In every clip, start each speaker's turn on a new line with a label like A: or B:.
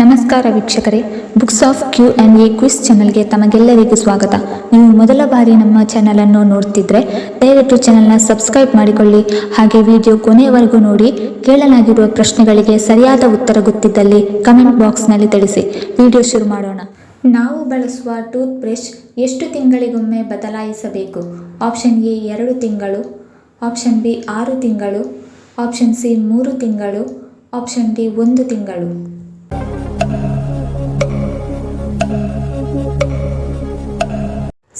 A: ನಮಸ್ಕಾರ ವೀಕ್ಷಕರೇ, books of Q&A quiz ಚಾನಲ್ಗೆ ತಮಗೆಲ್ಲರಿಗೂ ಸ್ವಾಗತ. ನೀವು ಮೊದಲ ಬಾರಿ ನಮ್ಮ ಚಾನಲನ್ನು ನೋಡ್ತಿದ್ರೆ ದಯವಿಟ್ಟು ಚಾನಲ್ನ ಸಬ್ಸ್ಕ್ರೈಬ್ ಮಾಡಿಕೊಳ್ಳಿ. ಹಾಗೆ ವಿಡಿಯೋ ಕೊನೆಯವರೆಗೂ ನೋಡಿ. ಕೇಳಲಾಗಿರುವ ಪ್ರಶ್ನೆಗಳಿಗೆ ಸರಿಯಾದ ಉತ್ತರ ಗೊತ್ತಿದ್ದಲ್ಲಿ ಕಮೆಂಟ್ ಬಾಕ್ಸ್ನಲ್ಲಿ ತಿಳಿಸಿ. ವಿಡಿಯೋ ಶುರು ಮಾಡೋಣ. ನಾವು ಬಳಸುವ ಟೂತ್ ಬ್ರಷ್ ಎಷ್ಟು ತಿಂಗಳಿಗೊಮ್ಮೆ ಬದಲಾಯಿಸಬೇಕು? ಆಪ್ಷನ್ ಎ 2 ತಿಂಗಳು, ಆಪ್ಷನ್ ಬಿ 6 ತಿಂಗಳು, ಆಪ್ಷನ್ ಸಿ 3 ತಿಂಗಳು, ಆಪ್ಷನ್ ಡಿ 1 ತಿಂಗಳು.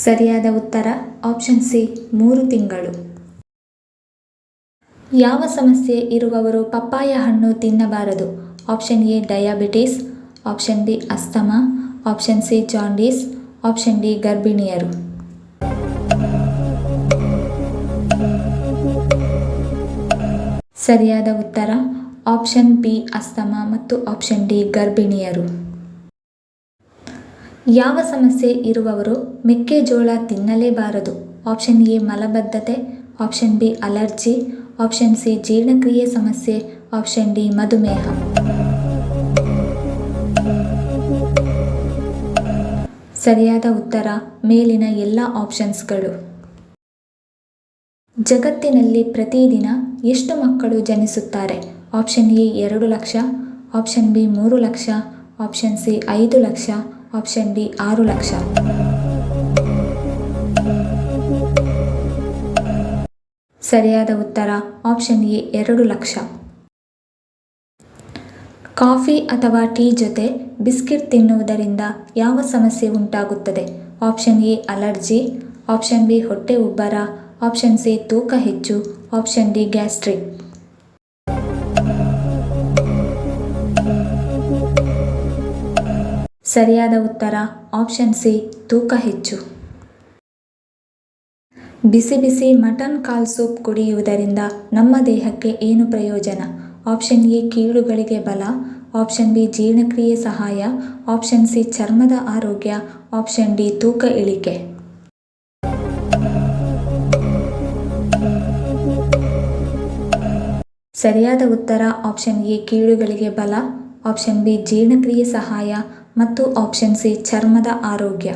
A: ಸರಿಯಾದ ಉತ್ತರ ಆಪ್ಷನ್ ಸಿ 3 ತಿಂಗಳು. ಯಾವ ಸಮಸ್ಯೆ ಇರುವವರು ಪಪ್ಪಾಯ ಹಣ್ಣು ತಿನ್ನಬಾರದು? Option A diabetes, option B asthma, option C jaundice, option D ಗರ್ಭಿಣಿಯರು. ಸರಿಯಾದ ಉತ್ತರ ಆಪ್ಷನ್ ಬಿ ಅಸ್ತಮಾ ಮತ್ತು ಆಪ್ಷನ್ ಡಿ ಗರ್ಭಿಣಿಯರು. ಯಾವ ಸಮಸ್ಯೆ ಇರುವವರು ಮೆಕ್ಕೆಜೋಳ ತಿನ್ನಲೇಬಾರದು? ಆಪ್ಷನ್ ಎ ಮಲಬದ್ಧತೆ, option B allergy, option C ಜೀರ್ಣಕ್ರಿಯೆ ಸಮಸ್ಯೆ, ಆಪ್ಷನ್ ಡಿ ಮಧುಮೇಹ. ಸರಿಯಾದ ಉತ್ತರ ಮೇಲಿನ ಎಲ್ಲ ಆಪ್ಷನ್ಸ್ಗಳು. ಜಗತ್ತಿನಲ್ಲಿ ಪ್ರತಿದಿನ ಎಷ್ಟು ಮಕ್ಕಳು ಜನಿಸುತ್ತಾರೆ? Option A 2 lakh, option B 3 lakh, option C 5 lakh, option D 6 lakh. ಸರಿಯಾದ ಉತ್ತರ ಆಪ್ಷನ್ ಎ 2 ಲಕ್ಷ. ಕಾಫಿ ಅಥವಾ ಟೀ ಜೊತೆ ಬಿಸ್ಕೆಟ್ ತಿನ್ನುವುದರಿಂದ ಯಾವ ಸಮಸ್ಯೆ ಉಂಟಾಗುತ್ತದೆ? Option A allergy, option B ಹೊಟ್ಟೆ ಉಬ್ಬರ, ಆಪ್ಷನ್ ಸಿ ತೂಕ ಹೆಚ್ಚು, ಆಪ್ಷನ್ ಡಿ ಗ್ಯಾಸ್ಟ್ರಿಕ್. ಸರಿಯಾದ ಉತ್ತರ ಆಪ್ಷನ್ ಸಿ ತೂಕ ಹೆಚ್ಚು. ಬಿಸಿ ಬಿಸಿ ಮಟನ್ ಕಾಲ್ ಸೂಪ್ ಕುಡಿಯುವುದರಿಂದ ನಮ್ಮ ದೇಹಕ್ಕೆ ಏನು ಪ್ರಯೋಜನ? ಆಪ್ಷನ್ ಎ ಕೀಲುಗಳಿಗೆ ಬಲ, ಆಪ್ಷನ್ ಬಿ ಜೀರ್ಣಕ್ರಿಯೆ ಸಹಾಯ, ಆಪ್ಷನ್ ಸಿ ಚರ್ಮದ ಆರೋಗ್ಯ, ಆಪ್ಷನ್ ಡಿ ತೂಕ ಇಳಿಕೆ. ಸರಿಯಾದ ಉತ್ತರ ಆಪ್ಷನ್ ಎ ಕೀಲುಗಳಿಗೆ ಬಲ, ಆಪ್ಷನ್ ಬಿ ಜೀರ್ಣಕ್ರಿಯೆ ಸಹಾಯ ಮತ್ತು ಆಪ್ಷನ್ ಸಿ ಚರ್ಮದ ಆರೋಗ್ಯ.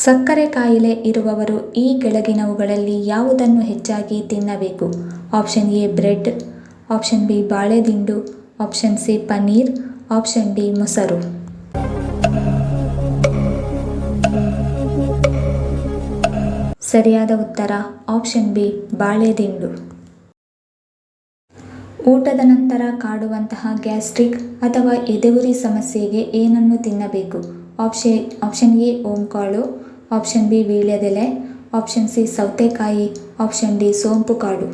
A: ಸಕ್ಕರೆ ಕಾಯಿಲೆ ಇರುವವರು ಈ ಕೆಳಗಿನವುಗಳಲ್ಲಿ ಯಾವುದನ್ನು ಹೆಚ್ಚಾಗಿ ತಿನ್ನಬೇಕು? Option A bread, option B ಬಾಳೆದಿಂಡು, option C paneer, option D ಮೊಸರು. ಸರಿಯಾದ ಉತ್ತರ ಆಪ್ಷನ್ ಬಿ ಬಾಳೆದಿಂಡು. ಊಟದ ನಂತರ ಕಾಡುವಂತಹ ಗ್ಯಾಸ್ಟ್ರಿಕ್ ಅಥವಾ ಎದೆಯುರಿ ಸಮಸ್ಯೆಗೆ ಏನನ್ನು ತಿನ್ನಬೇಕು? ಆಪ್ಷನ್ ಎ ಓಂಕಾಳು, ಆಪ್ಷನ್ ಬಿ ವೀಳ್ಯದೆಲೆ, ಆಪ್ಷನ್ ಸಿ ಸೌತೆಕಾಯಿ, ಆಪ್ಷನ್ ಡಿ ಸೋಂಪು ಕಾಳು.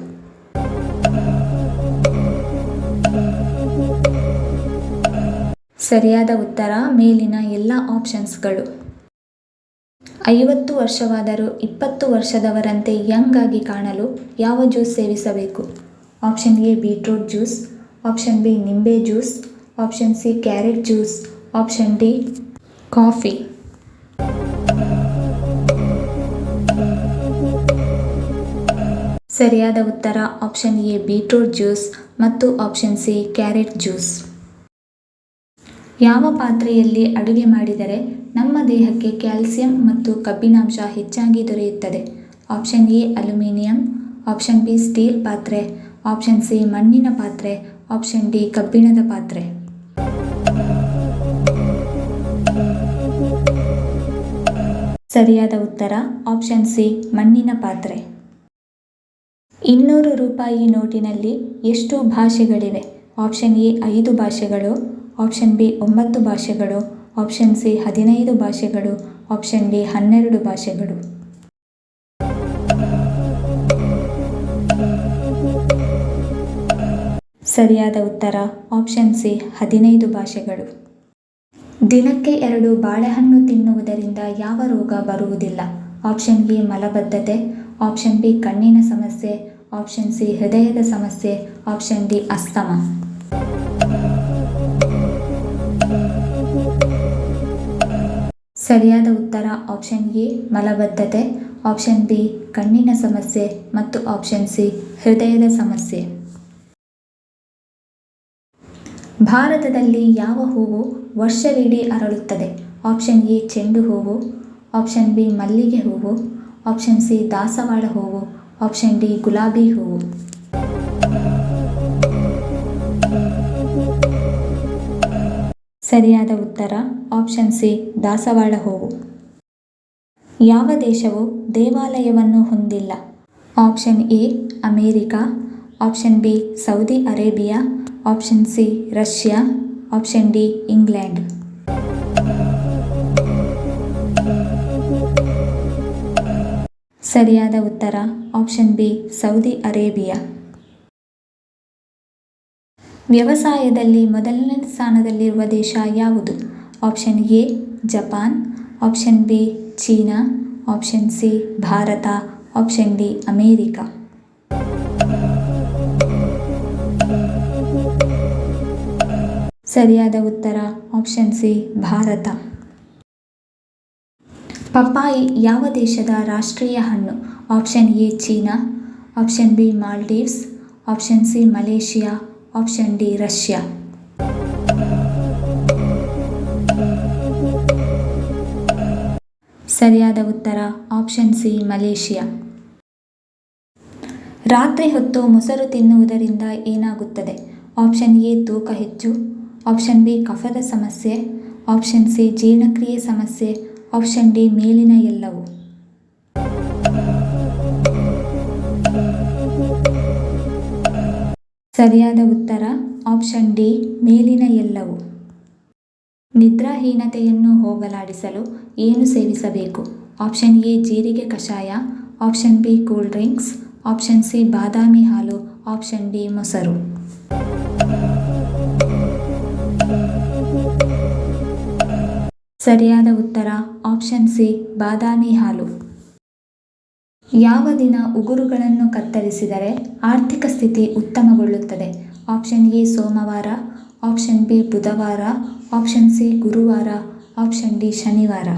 A: ಸರಿಯಾದ ಉತ್ತರ ಮೇಲಿನ ಎಲ್ಲ ಆಪ್ಷನ್ಸ್ಗಳು. 50 ವರ್ಷವಾದರೂ 20 ವರ್ಷದವರಂತೆ ಯಂಗ್ ಆಗಿ ಕಾಣಲು ಯಾವ ಜ್ಯೂಸ್ ಸೇವಿಸಬೇಕು? Option A beetroot juice, option B ನಿಂಬೆ juice, option C carrot juice, option D coffee. ಸರಿಯಾದ ಉತ್ತರ ಆಪ್ಷನ್ ಎ ಬೀಟ್ರೂಟ್ ಜ್ಯೂಸ್ ಮತ್ತು ಆಪ್ಷನ್ ಸಿ ಕ್ಯಾರೆಟ್ ಜ್ಯೂಸ್. ಯಾವ ಪಾತ್ರೆಯಲ್ಲಿ ಅಡುಗೆ ಮಾಡಿದರೆ ನಮ್ಮ ದೇಹಕ್ಕೆ ಕ್ಯಾಲ್ಸಿಯಂ ಮತ್ತು ಕಬ್ಬಿಣಾಂಶ ಹೆಚ್ಚಾಗಿ ದೊರೆಯುತ್ತದೆ? Option A aluminium, option B steel ಪಾತ್ರೆ, ಆಪ್ಷನ್ ಸಿ ಮಣ್ಣಿನ ಪಾತ್ರೆ, ಆಪ್ಷನ್ ಡಿ ಕಬ್ಬಿಣದ ಪಾತ್ರೆ. ಸರಿಯಾದ ಉತ್ತರ ಆಪ್ಷನ್ ಸಿ ಮಣ್ಣಿನ ಪಾತ್ರೆ. 200 ರೂಪಾಯಿ ನೋಟಿನಲ್ಲಿ ಎಷ್ಟು ಭಾಷೆಗಳಿವೆ? ಆಪ್ಷನ್ ಎ 5 ಭಾಷೆಗಳು, ಆಪ್ಷನ್ ಬಿ 9 ಭಾಷೆಗಳು, ಆಪ್ಷನ್ ಸಿ 15 ಭಾಷೆಗಳು, ಆಪ್ಷನ್ ಡಿ 12 ಭಾಷೆಗಳು. ಸರಿಯಾದ ಉತ್ತರ ಆಪ್ಷನ್ ಸಿ 15 ಭಾಷೆಗಳು. ದಿನಕ್ಕೆ 2 ಬಾಳೆಹಣ್ಣು ತಿನ್ನುವುದರಿಂದ ಯಾವ ರೋಗ ಬರುವುದಿಲ್ಲ? ಆಪ್ಷನ್ ಎ ಮಲಬದ್ಧತೆ, ಆಪ್ಷನ್ ಬಿ ಕಣ್ಣಿನ ಸಮಸ್ಯೆ, ಆಪ್ಷನ್ ಸಿ ಹೃದಯದ ಸಮಸ್ಯೆ, ಆಪ್ಷನ್ ಡಿ ಅಸ್ತಮಾ. ಸರಿಯಾದ ಉತ್ತರ ಆಪ್ಷನ್ ಎ ಮಲಬದ್ಧತೆ, ಆಪ್ಷನ್ ಬಿ ಕಣ್ಣಿನ ಸಮಸ್ಯೆ ಮತ್ತು ಆಪ್ಷನ್ ಸಿ ಹೃದಯದ ಸಮಸ್ಯೆ. ಭಾರತದಲ್ಲಿ ಯಾವ ಹೂವು ವರ್ಷವಿಡೀ ಅರಳುತ್ತದೆ? ಆಪ್ಷನ್ ಎ ಚೆಂಡು ಹೂವು, ಆಪ್ಷನ್ ಬಿ ಮಲ್ಲಿಗೆ ಹೂವು, ಆಪ್ಷನ್ ಸಿ ದಾಸವಾಳ ಹೂವು, ಆಪ್ಷನ್ ಡಿ ಗುಲಾಬಿ ಹೂವು. ಸರಿಯಾದ ಉತ್ತರ ಆಪ್ಷನ್ ಸಿ ದಾಸವಾಳ ಹೂವು. ಯಾವ ದೇಶವು ದೇವಾಲಯವನ್ನು ಹೊಂದಿಲ್ಲ? Option A America, option B Saudi Arabia, option C Russia, option D England. ಸರಿಯಾದ ಉತ್ತರ ಆಪ್ಷನ್ ಬಿ ಸೌದಿ ಅರೇಬಿಯಾ. ವ್ಯವಸಾಯದಲ್ಲಿ ಮೊದಲನೇ ಸ್ಥಾನದಲ್ಲಿರುವ ದೇಶ ಯಾವುದು? Option A Japan, option B China, option C Bharat, option D America. ಸರಿಯಾದ ಉತ್ತರ ಆಪ್ಷನ್ ಸಿ ಭಾರತ. ಪಪ್ಪಾಯಿ ಯಾವ ದೇಶದ ರಾಷ್ಟ್ರೀಯ ಹಣ್ಣು? Option A China, option B Maldives, option C Malaysia, option D Russia. ಸರಿಯಾದ ಉತ್ತರ ಆಪ್ಷನ್ ಸಿ ಮಲೇಷಿಯಾ. ರಾತ್ರಿ ಹೊತ್ತು ಮೊಸರು ತಿನ್ನುವುದರಿಂದ ಏನಾಗುತ್ತದೆ? ಆಪ್ಷನ್ ಎ ತೂಕ ಹೆಚ್ಚು, ಆಪ್ಷನ್ ಬಿ ಕಫದ ಸಮಸ್ಯೆ, ಆಪ್ಷನ್ ಸಿ ಜೀರ್ಣಕ್ರಿಯೆ ಸಮಸ್ಯೆ, ಆಪ್ಷನ್ ಡಿ ಮೇಲಿನ ಎಲ್ಲವೂ. ಸರಿಯಾದ ಉತ್ತರ ಆಪ್ಷನ್ ಡಿ ಮೇಲಿನ ಎಲ್ಲವೂ. ನಿದ್ರಾಹೀನತೆಯನ್ನು ಹೋಗಲಾಡಿಸಲು ಏನು ಸೇವಿಸಬೇಕು? ಆಪ್ಷನ್ ಎ ಜೀರಿಗೆ ಕಷಾಯ, option B cool drinks, option C ಬಾದಾಮಿ ಹಾಲು, ಆಪ್ಷನ್ ಡಿ ಮೊಸರು. ಸರಿಯಾದ ಉತ್ತರ ಆಪ್ಷನ್ ಸಿ ಬಾದಾಮಿ ಹಾಲು. ಯಾವ ದಿನ ಉಗುರುಗಳನ್ನು ಕತ್ತರಿಸಿದರೆ ಆರ್ಥಿಕ ಸ್ಥಿತಿ ಉತ್ತಮಗೊಳ್ಳುತ್ತದೆ? ಆಪ್ಷನ್ ಎ ಸೋಮವಾರ, ಆಪ್ಷನ್ ಬಿ ಬುಧವಾರ, ಆಪ್ಷನ್ ಸಿ ಗುರುವಾರ, ಆಪ್ಷನ್ ಡಿ ಶನಿವಾರ.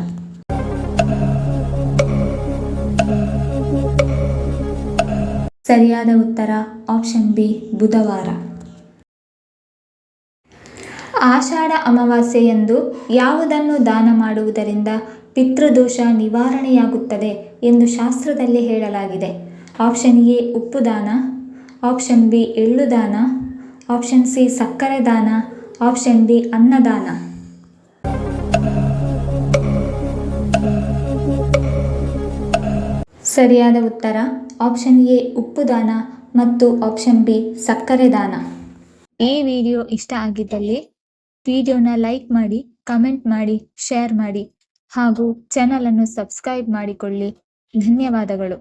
A: ಸರಿಯಾದ ಉತ್ತರ ಆಪ್ಷನ್ ಬಿ ಬುಧವಾರ. ಆಷಾಢ ಅಮಾವಾಸ್ಯೆಯಂದು ಯಾವುದನ್ನು ದಾನ ಮಾಡುವುದರಿಂದ ಪಿತೃದೋಷ ನಿವಾರಣೆಯಾಗುತ್ತದೆ ಎಂದು ಶಾಸ್ತ್ರದಲ್ಲಿ ಹೇಳಲಾಗಿದೆ? ಆಪ್ಷನ್ ಎ ಉಪ್ಪು ದಾನ, ಆಪ್ಷನ್ ಬಿ ಎಳ್ಳು ದಾನ, ಆಪ್ಷನ್ ಸಿ ಸಕ್ಕರೆ ದಾನ, ಆಪ್ಷನ್ ಡಿ ಅನ್ನದಾನ. ಸರಿಯಾದ ಉತ್ತರ ಆಪ್ಷನ್ ಎ ಉಪ್ಪು ದಾನ ಮತ್ತು ಆಪ್ಷನ್ ಬಿ ಸಕ್ಕರೆ ದಾನ. ಈ ವಿಡಿಯೋ ಇಷ್ಟ ಆಗಿದ್ದಲ್ಲಿ ವಿಡಿಯೋನ ಲೈಕ್ ಮಾಡಿ, ಕಮೆಂಟ್ ಮಾಡಿ, ಶೇರ್ ಮಾಡಿ ಹಾಗೂ ಚಾನಲನ್ನು ಸಬ್ಸ್ಕ್ರೈಬ್ ಮಾಡಿಕೊಳ್ಳಿ. ಧನ್ಯವಾದಗಳು.